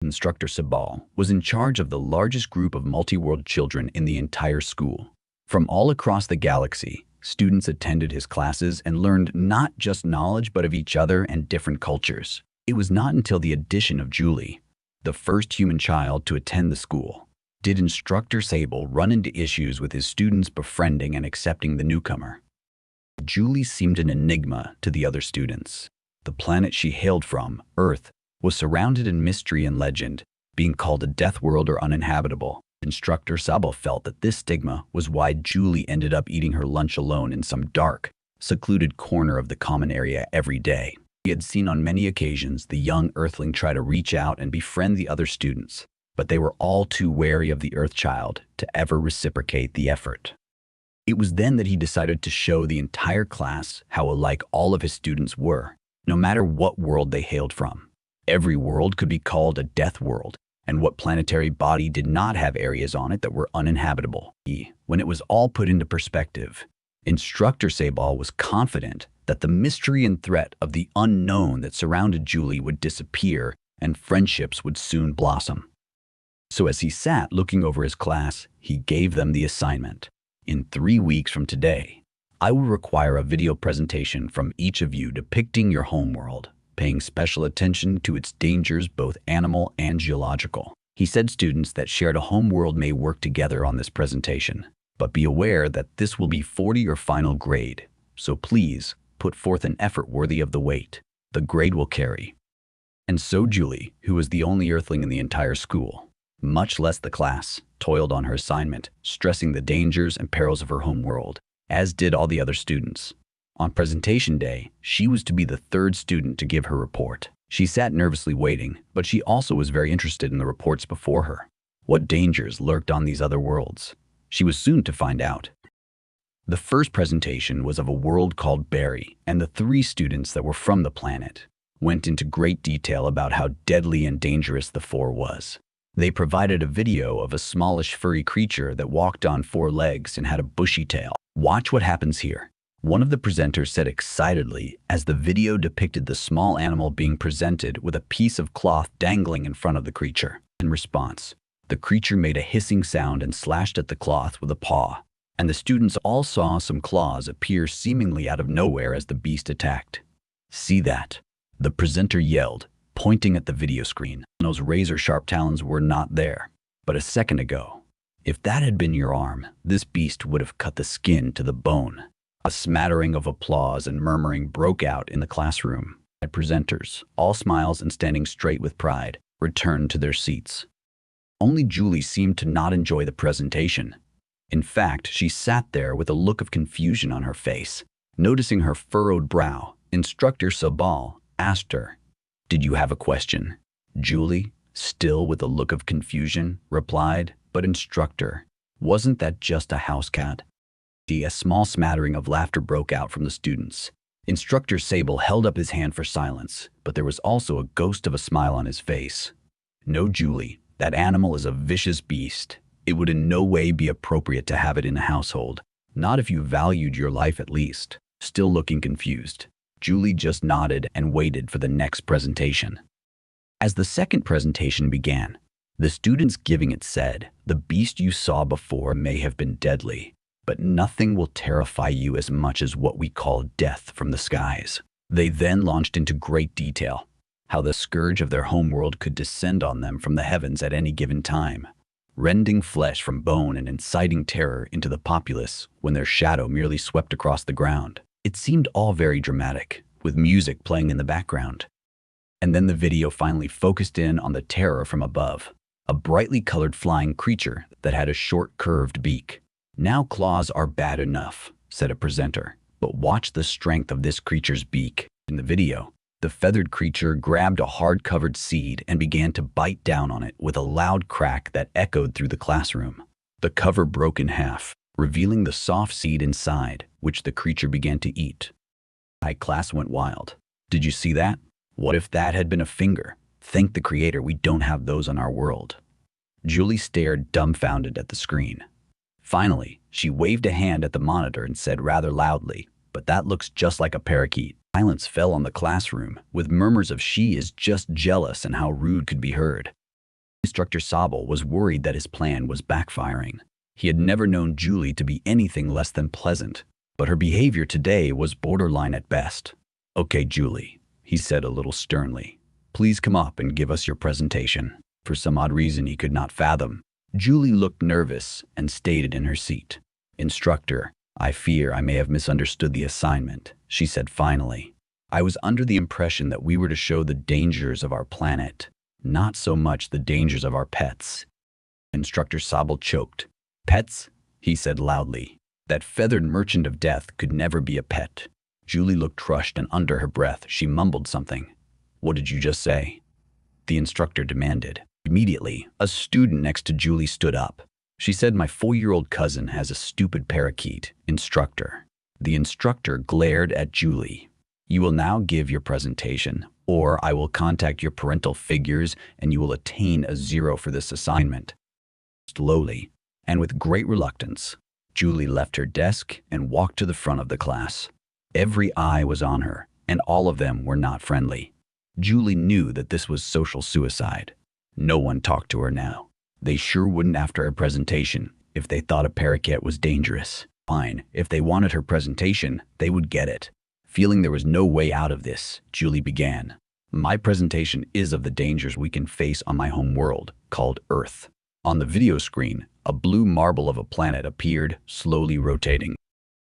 Instructor Sabal, was in charge of the largest group of multi-world children in the entire school. From all across the galaxy, students attended his classes and learned not just knowledge but of each other and different cultures. It was not until the addition of Julie, the first human child to attend the school, did Instructor Sabal run into issues with his students befriending and accepting the newcomer. Julie seemed an enigma to the other students. The planet she hailed from, Earth, was surrounded in mystery and legend, being called a death world or uninhabitable. Instructor Sabal felt that this stigma was why Julie ended up eating her lunch alone in some dark, secluded corner of the common area every day. He had seen on many occasions the young Earthling try to reach out and befriend the other students, but they were all too wary of the Earthchild to ever reciprocate the effort. It was then that he decided to show the entire class how alike all of his students were, no matter what world they hailed from. Every world could be called a death world, and what planetary body did not have areas on it that were uninhabitable? When it was all put into perspective, Instructor Sabal was confident that the mystery and threat of the unknown that surrounded Julie would disappear and friendships would soon blossom. So as he sat looking over his class, he gave them the assignment. In 3 weeks from today, I will require a video presentation from each of you depicting your homeworld, paying special attention to its dangers, both animal and geological. He said students that shared a homeworld may work together on this presentation, but be aware that this will be 40 your final grade, so please put forth an effort worthy of the weight. The grade will carry. And so Julie, who was the only Earthling in the entire school, much less the class, toiled on her assignment, stressing the dangers and perils of her homeworld, as did all the other students. On presentation day, she was to be the third student to give her report. She sat nervously waiting, but she also was very interested in the reports before her. What dangers lurked on these other worlds? She was soon to find out. The first presentation was of a world called Barry, and the 3 students that were from the planet went into great detail about how deadly and dangerous the 4 was. They provided a video of a smallish furry creature that walked on 4 legs and had a bushy tail. Watch what happens here. One of the presenters said excitedly as the video depicted the small animal being presented with a piece of cloth dangling in front of the creature. In response, the creature made a hissing sound and slashed at the cloth with a paw, and the students all saw some claws appear seemingly out of nowhere as the beast attacked. "See that?" the presenter yelled, pointing at the video screen. Those razor-sharp talons were not there. But a second ago, if that had been your arm, this beast would have cut the skin to the bone. A smattering of applause and murmuring broke out in the classroom. The presenters, all smiles and standing straight with pride, returned to their seats. Only Julie seemed to not enjoy the presentation. In fact, she sat there with a look of confusion on her face. Noticing her furrowed brow, Instructor Sabal asked her, "Did you have a question?" Julie, still with a look of confusion, replied, "But instructor, wasn't that just a house cat?" A small smattering of laughter broke out from the students. Instructor Sabal held up his hand for silence, but there was also a ghost of a smile on his face. "No, Julie, that animal is a vicious beast. It would in no way be appropriate to have it in a household, not if you valued your life at least." Still looking confused, Julie just nodded and waited for the next presentation. As the second presentation began, the students giving it said, "The beast you saw before may have been deadly, but nothing will terrify you as much as what we call death from the skies." They then launched into great detail, how the scourge of their homeworld could descend on them from the heavens at any given time, rending flesh from bone and inciting terror into the populace when their shadow merely swept across the ground. It seemed all very dramatic, with music playing in the background. And then the video finally focused in on the terror from above, a brightly colored flying creature that had a short curved beak. "Now claws are bad enough," said a presenter, "but watch the strength of this creature's beak." In the video, the feathered creature grabbed a hard-covered seed and began to bite down on it with a loud crack that echoed through the classroom. The cover broke in half, revealing the soft seed inside, which the creature began to eat. My class went wild. "Did you see that? What if that had been a finger? Thank the creator we don't have those on our world." Julie stared dumbfounded at the screen. Finally, she waved a hand at the monitor and said rather loudly, "But that looks just like a parakeet." Silence fell on the classroom, with murmurs of "she is just jealous" and how rude could be heard. Instructor Sabal was worried that his plan was backfiring. He had never known Julie to be anything less than pleasant, but her behavior today was borderline at best. "Okay, Julie," he said a little sternly. "Please come up and give us your presentation." For some odd reason he could not fathom, Julie looked nervous and stayed in her seat. "Instructor, I fear I may have misunderstood the assignment," she said finally. "I was under the impression that we were to show the dangers of our planet, not so much the dangers of our pets." Instructor Sabal choked. "Pets?" he said loudly. "That feathered merchant of death could never be a pet." Julie looked crushed, and under her breath she mumbled something. "What did you just say?" the instructor demanded. Immediately, a student next to Julie stood up. She said, "My 4-year-old cousin has a stupid parakeet, instructor." The instructor glared at Julie. "You will now give your presentation, or I will contact your parental figures and you will attain a 0 for this assignment." Slowly, and with great reluctance, Julie left her desk and walked to the front of the class. Every eye was on her, and all of them were not friendly. Julie knew that this was social suicide. No one talked to her now. They sure wouldn't after her presentation if they thought a parakeet was dangerous. Fine, if they wanted her presentation, they would get it. Feeling there was no way out of this, Julie began. "My presentation is of the dangers we can face on my home world, called Earth." On the video screen, a blue marble of a planet appeared, slowly rotating.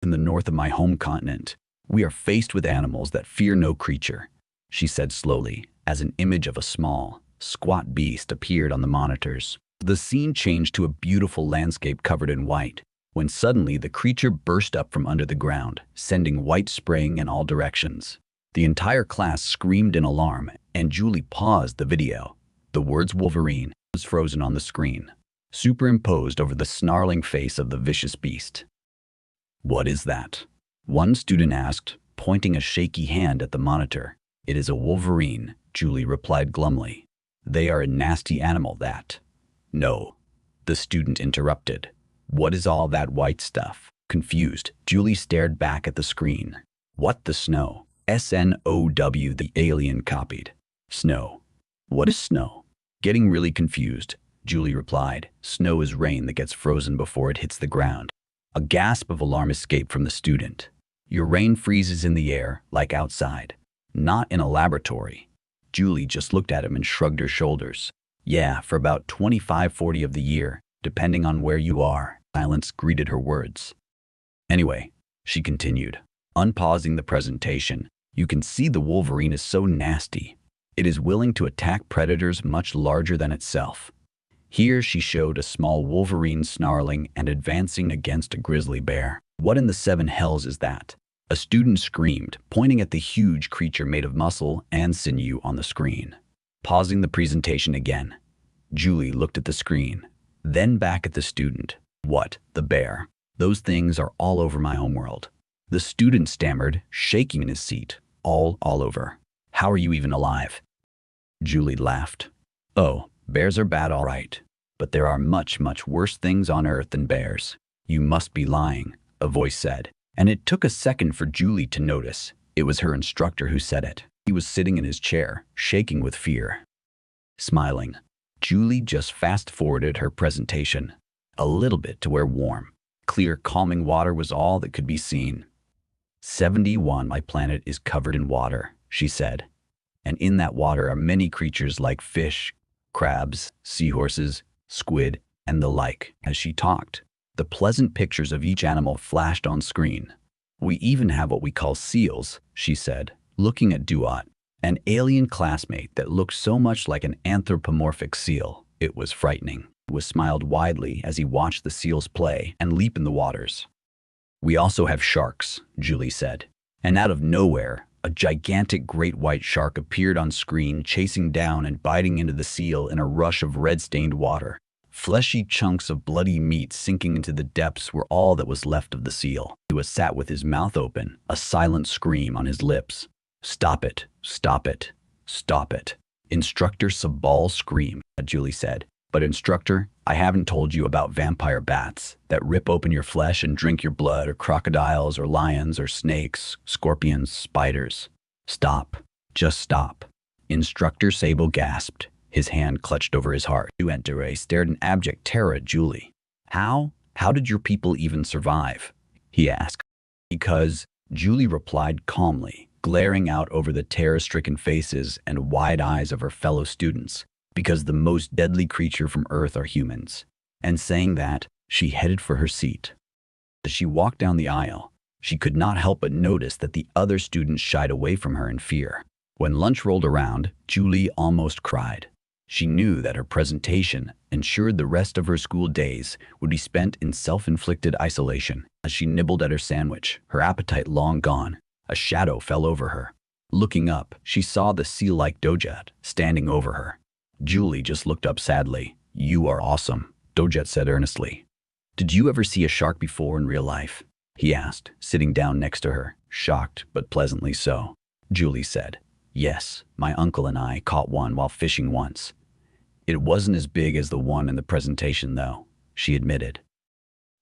"In the north of my home continent, we are faced with animals that fear no creature," she said slowly, as an image of a small, squat beast appeared on the monitors. The scene changed to a beautiful landscape covered in white, when suddenly the creature burst up from under the ground, sending white spraying in all directions. The entire class screamed in alarm, and Julie paused the video. The words "Wolverine" was frozen on the screen, superimposed over the snarling face of the vicious beast. "What is that?" one student asked, pointing a shaky hand at the monitor. "It is a wolverine," Julie replied glumly. "They are a nasty animal that—" "No," the student interrupted. "What is all that white stuff?" Confused, Julie stared back at the screen. "What the snow?" "SNOW," the alien copied. "Snow? What is snow?" Getting really confused, Julie replied, "Snow is rain that gets frozen before it hits the ground." A gasp of alarm escaped from the student. "Your rain freezes in the air, like outside, not in a laboratory." Julie just looked at him and shrugged her shoulders. "Yeah, for about 25–40 of the year, depending on where you are." Silence greeted her words. "Anyway," she continued, unpausing the presentation, "you can see the wolverine is so nasty. It is willing to attack predators much larger than itself." Here she showed a small wolverine snarling and advancing against a grizzly bear. "What in the 7 hells is that?" a student screamed, pointing at the huge creature made of muscle and sinew on the screen. Pausing the presentation again, Julie looked at the screen, then back at the student. "What, the bear? Those things are all over my homeworld." The student stammered, shaking in his seat. All over. How are you even alive?" Julie laughed. "Oh, bears are bad all right, but there are much, much worse things on Earth than bears." "You must be lying," a voice said, and it took a second for Julie to notice. It was her instructor who said it. He was sitting in his chair, shaking with fear. Smiling, Julie just fast-forwarded her presentation a little bit to where warm, clear, calming water was all that could be seen. 71 My planet is covered in water," she said. "And in that water are many creatures like fish, crabs, seahorses, squid, and the like." As she talked, the pleasant pictures of each animal flashed on screen. "We even have what we call seals," she said, looking at Duat, an alien classmate that looked so much like an anthropomorphic seal. It was frightening. He smiled widely as he watched the seals play and leap in the waters. "We also have sharks," Julie said. And out of nowhere, a gigantic great white shark appeared on screen, chasing down and biting into the seal in a rush of red-stained water. Fleshy chunks of bloody meat sinking into the depths were all that was left of the seal. He was sat with his mouth open, a silent scream on his lips. "Stop it, stop it, stop it." "Instructor Sabal screamed," Julie said. "But instructor, I haven't told you about vampire bats that rip open your flesh and drink your blood, or crocodiles or lions or snakes, scorpions, spiders." "Stop. Just stop." Instructor Sabal gasped. His hand clutched over his heart. Duentere stared in abject terror at Julie. How did your people even survive? He asked. Because, Julie replied calmly, glaring out over the terror-stricken faces and wide eyes of her fellow students. Because the most deadly creature from Earth are humans. And saying that, she headed for her seat. As she walked down the aisle, she could not help but notice that the other students shied away from her in fear. When lunch rolled around, Julie almost cried. She knew that her presentation ensured the rest of her school days would be spent in self-inflicted isolation. As she nibbled at her sandwich, her appetite long gone, a shadow fell over her. Looking up, she saw the seal-like Dojet standing over her. Julie just looked up sadly. "You are awesome," Dojet said earnestly. "Did you ever see a shark before in real life?" he asked, sitting down next to her, shocked but pleasantly so. Julie said, "Yes, my uncle and I caught one while fishing once. It wasn't as big as the one in the presentation, though," she admitted.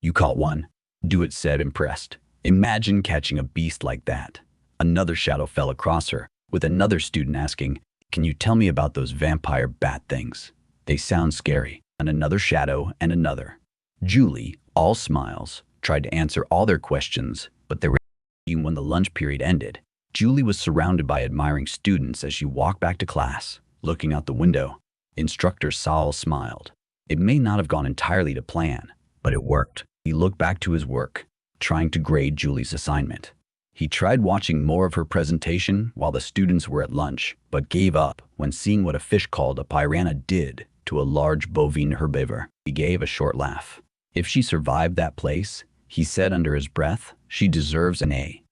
"You caught one?" Dewitt said, impressed. "Imagine catching a beast like that." Another shadow fell across her, with another student asking, "Can you tell me about those vampire bat things? They sound scary." And another shadow and another. Julie, all smiles, tried to answer all their questions, but they were when the lunch period ended. Julie was surrounded by admiring students as she walked back to class, looking out the window. Instructor Sabal smiled. It may not have gone entirely to plan, but it worked. He looked back to his work, trying to grade Julie's assignment. He tried watching more of her presentation while the students were at lunch, but gave up when seeing what a fish called a piranha did to a large bovine herbivore. He gave a short laugh. If she survived that place, he said under his breath, she deserves an A.